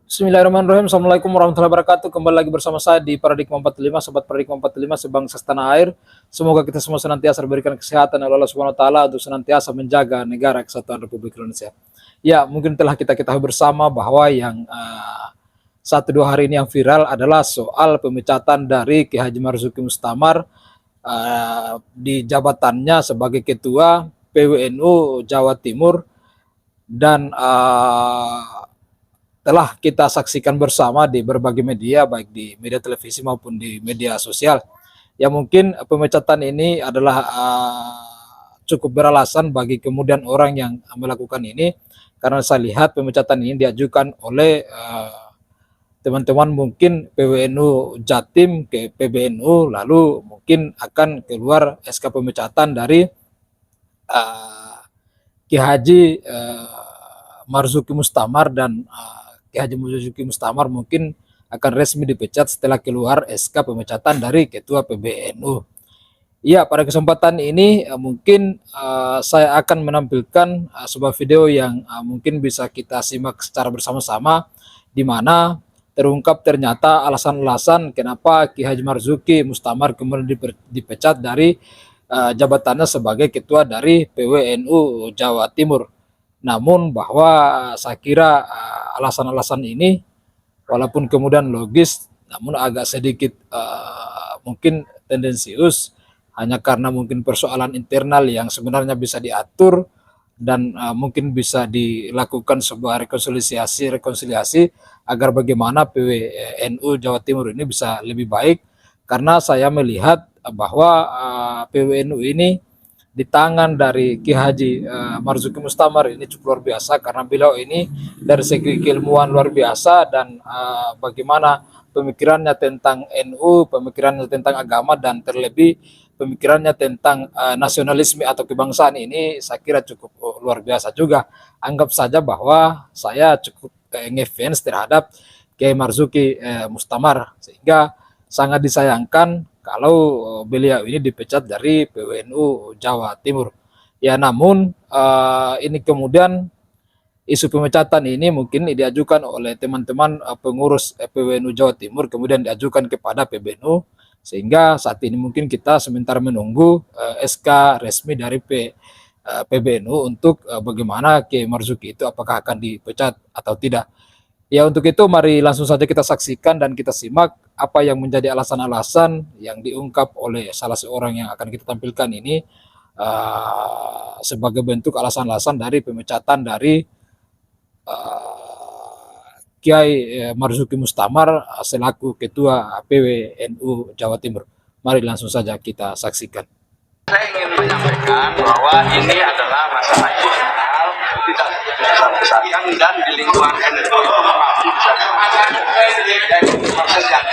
Bismillahirrahmanirrahim. Assalamualaikum warahmatullahi wabarakatuh. Kembali lagi bersama saya di Paradigma 45, Sobat Paradigma 45 sebangsa setanah air. Semoga kita semua senantiasa diberikan kesehatan oleh Allah Subhanahu wa taala untuk senantiasa menjaga negara kesatuan Republik Indonesia. Ya, mungkin telah kita ketahui bersama bahwa yang 1-2 hari ini yang viral adalah soal pemecatan dari Ki Haji Marzuki Mustamar di jabatannya sebagai Ketua PWNU Jawa Timur dan telah kita saksikan bersama di berbagai media, baik di media televisi maupun di media sosial. Ya mungkin pemecatan ini adalah cukup beralasan bagi kemudian orang yang melakukan ini, karena saya lihat pemecatan ini diajukan oleh teman-teman mungkin PWNU Jatim ke PBNU, lalu mungkin akan keluar SK pemecatan dari Ki Haji Marzuki Mustamar, dan Ki Haji Marzuki Mustamar mungkin akan resmi dipecat setelah keluar SK pemecatan dari Ketua PBNU. Ya, pada kesempatan ini mungkin saya akan menampilkan sebuah video yang mungkin bisa kita simak secara bersama-sama, di mana terungkap ternyata alasan-alasan kenapa Ki Haji Marzuki Mustamar kemudian dipecat dari jabatannya sebagai ketua dari PWNU Jawa Timur. Namun bahwa saya kira alasan-alasan ini walaupun kemudian logis, namun agak sedikit mungkin tendensius, hanya karena mungkin persoalan internal yang sebenarnya bisa diatur dan mungkin bisa dilakukan sebuah rekonsiliasi agar bagaimana PWNU Jawa Timur ini bisa lebih baik. Karena saya melihat bahwa PWNU ini di tangan dari Ki Haji Marzuki Mustamar ini cukup luar biasa, karena beliau ini dari segi keilmuan luar biasa, dan bagaimana pemikirannya tentang NU, pemikirannya tentang agama, dan terlebih pemikirannya tentang nasionalisme atau kebangsaan ini saya kira cukup luar biasa juga. Anggap saja bahwa saya cukup ngefans terhadap Kiai Marzuki Mustamar, sehingga sangat disayangkan kalau beliau ini dipecat dari PWNU Jawa Timur. Ya, namun ini kemudian isu pemecatan ini mungkin diajukan oleh teman-teman pengurus PWNU Jawa Timur, kemudian diajukan kepada PBNU, sehingga saat ini mungkin kita sementara menunggu SK resmi dari PBNU untuk bagaimana Kiai Marzuki itu apakah akan dipecat atau tidak. Ya, untuk itu mari langsung saja kita saksikan dan kita simak apa yang menjadi alasan-alasan yang diungkap oleh salah seorang yang akan kita tampilkan ini sebagai bentuk alasan-alasan dari pemecatan dari Kiai Marzuki Mustamar selaku Ketua PWNU Jawa Timur. Mari langsung saja kita saksikan. Saya ingin menyampaikan bahwa ini adalah masalah internal, tidak besar-besarkan, dan di lingkungan NU itu masih bisa proses yang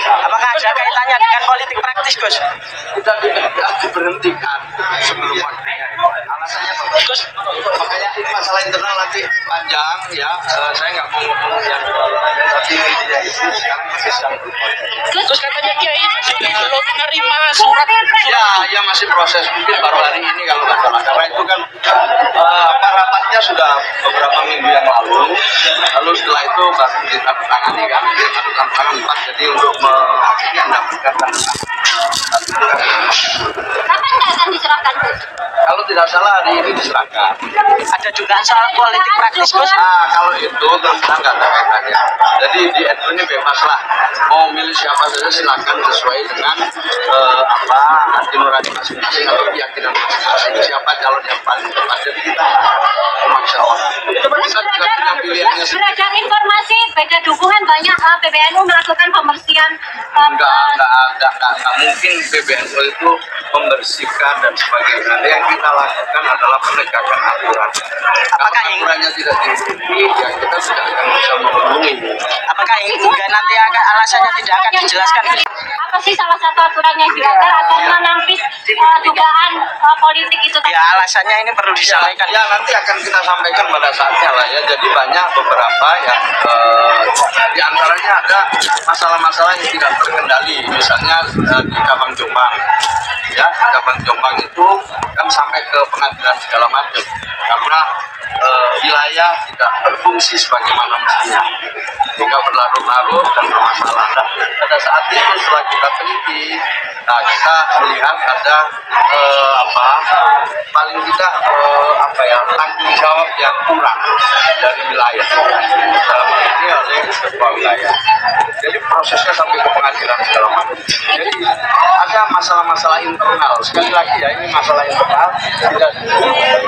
apakah ada kaitannya dengan politik praktis, Gus? kita tidak diberhentikan sebelum waktunya. Alasannya bagus, makanya ini masalah internal nanti panjang ya. Saya nggak mau ngomong yang tapi intinya itu sekarang masih sedang berproses. Gus, katanya Kiai belum menerima surat. Ya masih proses, mungkin baru hari ini kalau nggak salah, karena itu kan rapatnya sudah beberapa minggu yang lalu setelah itu baru ditandatangani kan, ditandatangani 4, jadi untuk akhirnya mendapatkan tanda tangan. Kapan nggak akan diserahkan, Gus? Kalau tidak salah hari ini diserahkan. Ada juga soal politik praktis, Gus. Kalau itu terus terang nggak ada kaitannya. Jadi di NU ini bebas lah, mau milih siapa saja silakan sesuai dengan hati nurani masing-masing atau keyakinan masing-masing, siapa calon yang paling tepat. Jadi kita memaksa orang. Kita juga punya pilihannya. Beredar informasi beda dukungan banyak PBNU melakukan pembersihan. Nggak mungkin PBNU itu membersihkan dan sebagainya. Yang kita lakukan adalah penegakan aturan. Apakah kalau aturannya tidak diikuti, ya kita tidak akan bisa memenuhi. Apakah hingga nanti alasannya tidak akan dijelaskan? Apa sih salah satu aturan yang dilanggar atau menampis dugaan politik itu? Ya, alasannya ini perlu disampaikan. Ya nanti akan kita sampaikan pada saatnya lah ya. Jadi banyak beberapa yang diantaranya ada masalah-masalah yang tidak terkendali, misalnya di Kabang Jombang. ya cabang Jombang itu kan sampai ke pengadilan segala macam karena wilayah tidak berfungsi sebagaimana mestinya sehingga berlarut-larut dan bermasalah. Nah, pada saat itu setelah kita teliti, kita melihat ada paling tidak tanggung jawab yang kurang dari wilayah dalam hal ini oleh ketua wilayah. Jadi prosesnya sampai ke pengadilan segala macam. Jadi ada masalah-masalah internal. Sekali lagi ya, ini masalah internal tidak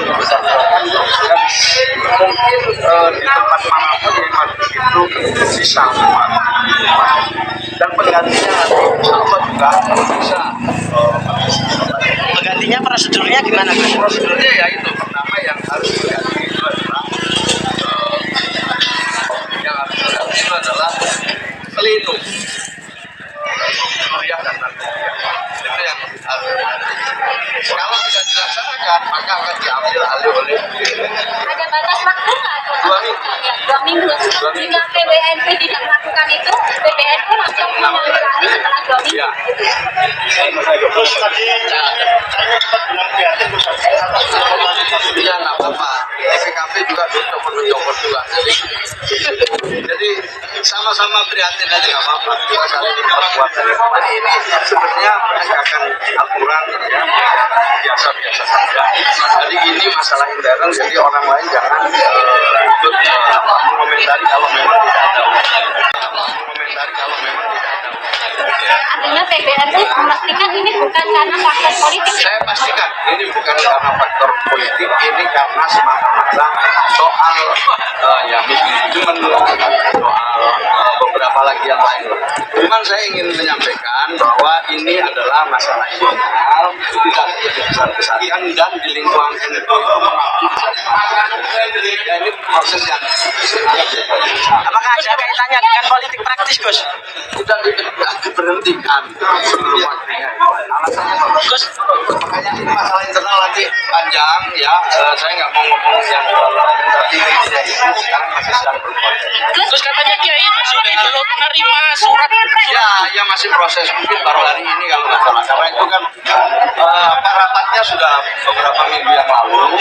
dibesarkan dan mungkin di tempat manapun yang maju itu bisa semua. Dan penggantinya nanti insya Allah juga bisa. Penggantinya prosedurnya gimana, Gus? Prosedurnya ya itu pertama yang harus diganti itu adalah pelindung kuliah dan kuliah. Itu yang harus diganti. Kalau tidak dilaksanakan maka akan diambil alih oleh Ada batas waktu nggak? 2 minggu. Ya, 2 minggu. Jika PWNP tidak melakukan itu, PBNU langsung mengambil alih setelah 2 minggu. Ya. Terus tadi saya sempat bilang prihatin Gus, Iya nggak apa-apa. PKP juga mencopot juga. Jadi sama-sama prihatin aja nggak apa-apa. Kita saling memperkuat. Jadi ini sebenarnya penegakan aturan ya biasa-biasa saja. Jadi ini masalah intern. Jadi orang lain jangan ikut mengomentari kalau memang tidak ada. Mengomentari kalau memang tidak ada. Artinya PBNU memastikan ini bukan karena faktor politik. Saya pastikan ini bukan karena faktor politik, ini karena semata-mata soal ya manajemen, soal beberapa lagi yang lain. Cuman saya ingin menyampaikan bahwa ini adalah masalah internal, tidak besar-besarkan dan di lingkungan NU itu mengaku ya ini proses yang Apakah ada kaitannya dengan politik praktis, Gus? sudah diberhentikan sebelum waktunya. Alasannya bagus. Gus, Makanya ini masalah internal nanti panjang ya. Saya nggak mau ngomong yang tapi sekarang masih sedang berproses. Gus katanya Kiai Basuki belum menerima surat. Ya masih proses mungkin baru hari ini kalau nggak salah. Karena itu kan rapatnya sudah beberapa minggu yang lalu.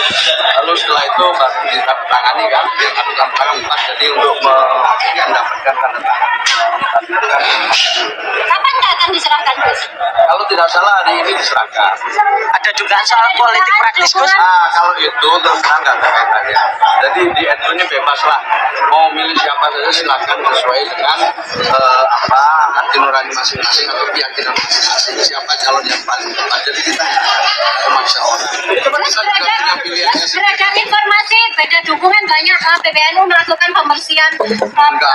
Lalu setelah itu baru ditandatangani kan, ditandatangani jadi untuk mendapatkan tanda tangan. Kapan nggak akan diserahkan, Gus? Kalau tidak salah hari ini diserahkan. Ada dugaan soal politik praktis, Gus? Kalau itu terus terang nggak ada kaitannya. Jadi di NU ini bebas lah. Mau milih siapa saja silakan sesuai dengan hati nurani masing-masing atau keyakinan masing-masing. Siapa calon yang paling tepat. Jadi kita memaksa orang. Kita juga punya pilihannya sendiri. Beredar informasi beda dukungan banyak PBNU melakukan pembersihan. Enggak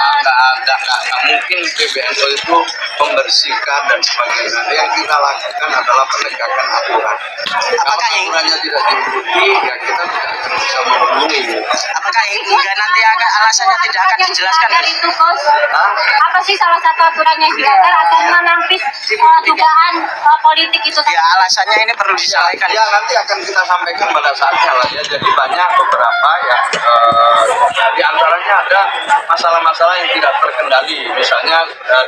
mungkin PBNU itu membersihkan dan sebagainya. Yang kita lakukan adalah penegakan aturan. Kalau aturannya tidak diikuti, ya kita tidak akan bisa memenuhi. Apakah hingga nanti alasannya tidak akan dijelaskan, Gus? Itu, Gus. Apa sih salah satu aturan yang dilanggar akan menampis dugaan politik itu? Ya alasannya ini perlu disampaikan. Ya nanti akan kita sampaikan pada saatnya lah ya. Jadi banyak beberapa ya di antaranya ada masalah-masalah yang tidak terkendali. Misalnya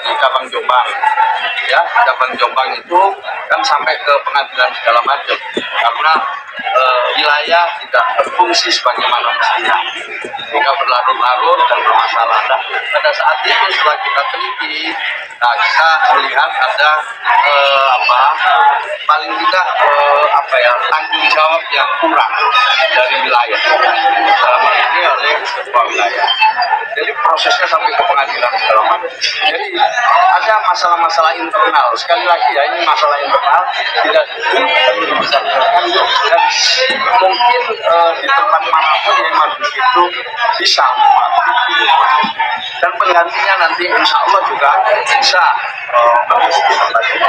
di cabang Jombang, ya cabang Jombang itu kan sampai ke pengadilan segala macam karena wilayah tidak berfungsi sebagaimana mestinya sehingga berlarut-larut dan bermasalah. Nah, pada saat itu setelah kita teliti, kita melihat ada paling tidak tanggung jawab yang kurang dari wilayah dalam hal ini oleh ketua wilayah. Jadi prosesnya sampai ke pengadilan segala macam. Jadi ada masalah-masalah internal. Sekali lagi ya, ini masalah internal tidak dibesarkan dan mungkin di tempat manapun yang maju itu bisa dan penggantinya nanti insya Allah juga bisa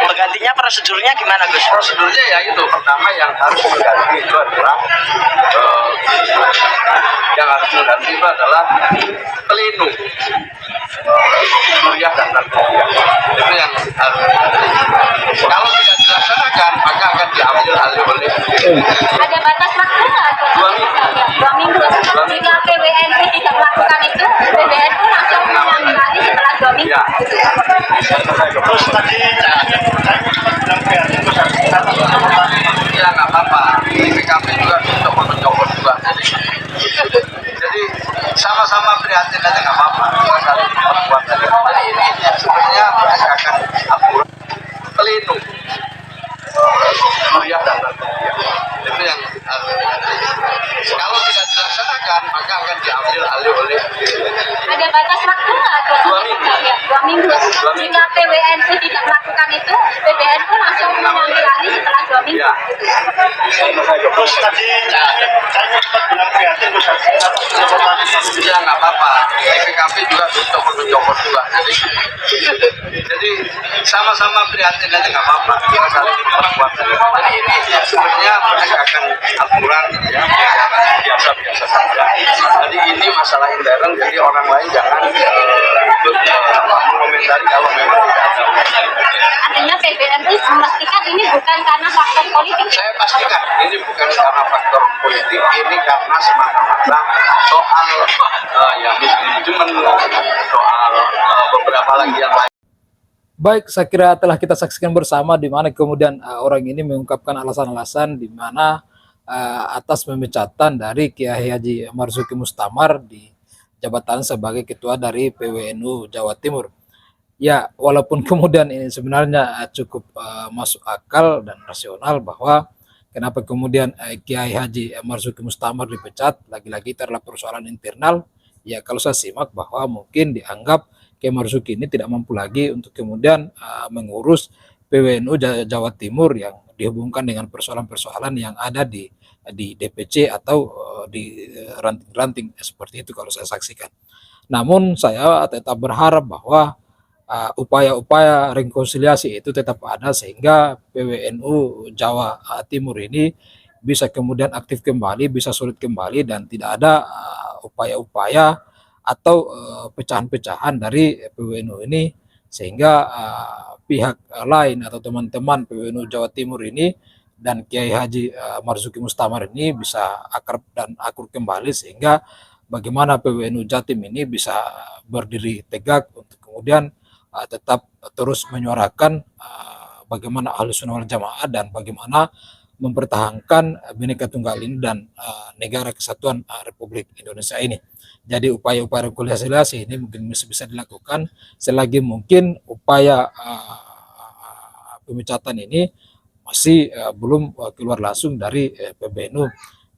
Penggantinya prosedurnya gimana, Gus? prosedurnya ya itu pertama yang harus mengganti itu adalah pelindung kuliah dan kuliah. Itu yang harus. Kalau tidak dilaksanakan maka akan diambil alih oleh Ada batas waktu nggak? 2 minggu. Ya, 2 minggu. Jika PWNP tidak melakukan itu, PBNU langsung mengambil alih setelah 2 minggu. Minggu. Ya. Terus tadi saya sempat bilang prihatin terus atas kesempatan Ya nggak apa-apa. Di PKP juga copot-copot juga. Jadi sama-sama prihatin aja nggak apa-apa. Kita saling berbuat aja. Jadi ini sebenarnya penegakan aturan pelindung kuliah dan kuliah. Itu yang kalau tidak dilaksanakan maka akan diambil alih oleh Ada batas waktu nggak? 2 minggu. Ya, 2 minggu. Jika PWNU tidak melakukan itu, PBNU langsung mengambil alih setelah 2 minggu. Ya. terus tadi saya sempat bilang prihatin terus atas kesempatan Ya nggak apa-apa. Di PKP juga copot-copot juga. Jadi sama-sama prihatin aja nggak apa-apa. Kita saling berbuat aja. Jadi ini sebenarnya penegakan aturan ya biasa-biasa saja. Jadi ini masalah intern. Jadi orang lain jangan ikut mengomentari kalau memang tidak ada. Artinya PBNU memastikan ini bukan karena faktor politik. Saya pastikan ini bukan karena faktor politik, ini karena semata-mata soal ya mismanagement, soal beberapa lagi yang lain. Baik, saya kira telah kita saksikan bersama di mana kemudian orang ini mengungkapkan alasan-alasan di mana atas pemecatan dari Kiai Haji Marzuki Mustamar di jabatan sebagai ketua dari PWNU Jawa Timur. Ya, walaupun kemudian ini sebenarnya cukup masuk akal dan rasional bahwa kenapa kemudian Kiai Haji Marzuki Mustamar dipecat, lagi-lagi itu adalah persoalan internal. Ya, kalau saya simak bahwa mungkin dianggap Kiai Marzuki ini tidak mampu lagi untuk kemudian mengurus PWNU Jawa Timur yang dihubungkan dengan persoalan-persoalan yang ada di DPC atau di ranting-ranting seperti itu kalau saya saksikan. Namun saya tetap berharap bahwa upaya-upaya rekonsiliasi itu tetap ada sehingga PWNU Jawa Timur ini bisa kemudian aktif kembali, bisa solid kembali dan tidak ada upaya-upaya atau pecahan-pecahan dari PWNU ini sehingga pihak lain atau teman-teman PWNU Jawa Timur ini dan Kiai Haji Marzuki Mustamar ini bisa akrab dan akur kembali sehingga bagaimana PWNU Jatim ini bisa berdiri tegak untuk kemudian tetap terus menyuarakan bagaimana Ahlussunnah wal Jamaah dan bagaimana mempertahankan Bhinneka Tunggal ini dan negara kesatuan Republik Indonesia ini. Jadi upaya-upaya rekonsiliasi ini mungkin bisa dilakukan selagi mungkin upaya pemecatan ini masih belum keluar langsung dari PBNU.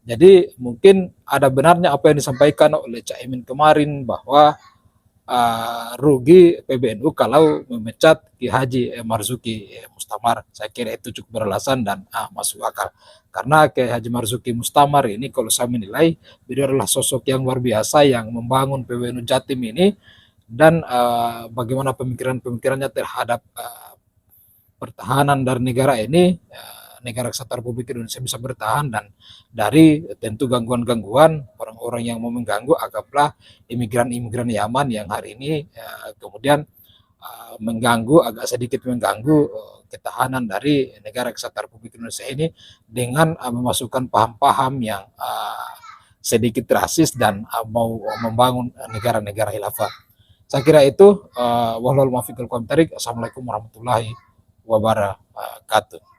Jadi mungkin ada benarnya apa yang disampaikan oleh Cak Imin kemarin bahwa rugi PBNU kalau memecat Ki Haji Marzuki Mustamar. Saya kira itu cukup beralasan dan masuk akal. Karena Ki Haji Marzuki Mustamar ini kalau saya menilai beliau adalah sosok yang luar biasa yang membangun PWNU Jatim ini dan bagaimana pemikirannya terhadap pertahanan dari negara ini, negara kesatuan Republik Indonesia bisa bertahan dan dari tentu gangguan-gangguan orang-orang yang mau mengganggu, anggaplah imigran-imigran Yaman yang hari ini kemudian mengganggu, agak sedikit mengganggu ketahanan dari negara kesatuan Republik Indonesia ini dengan memasukkan paham-paham yang sedikit rasis dan mau membangun negara-negara khilafah. Saya kira itu. Wallahualam. Assalamualaikum warahmatullahi wabarakatuh.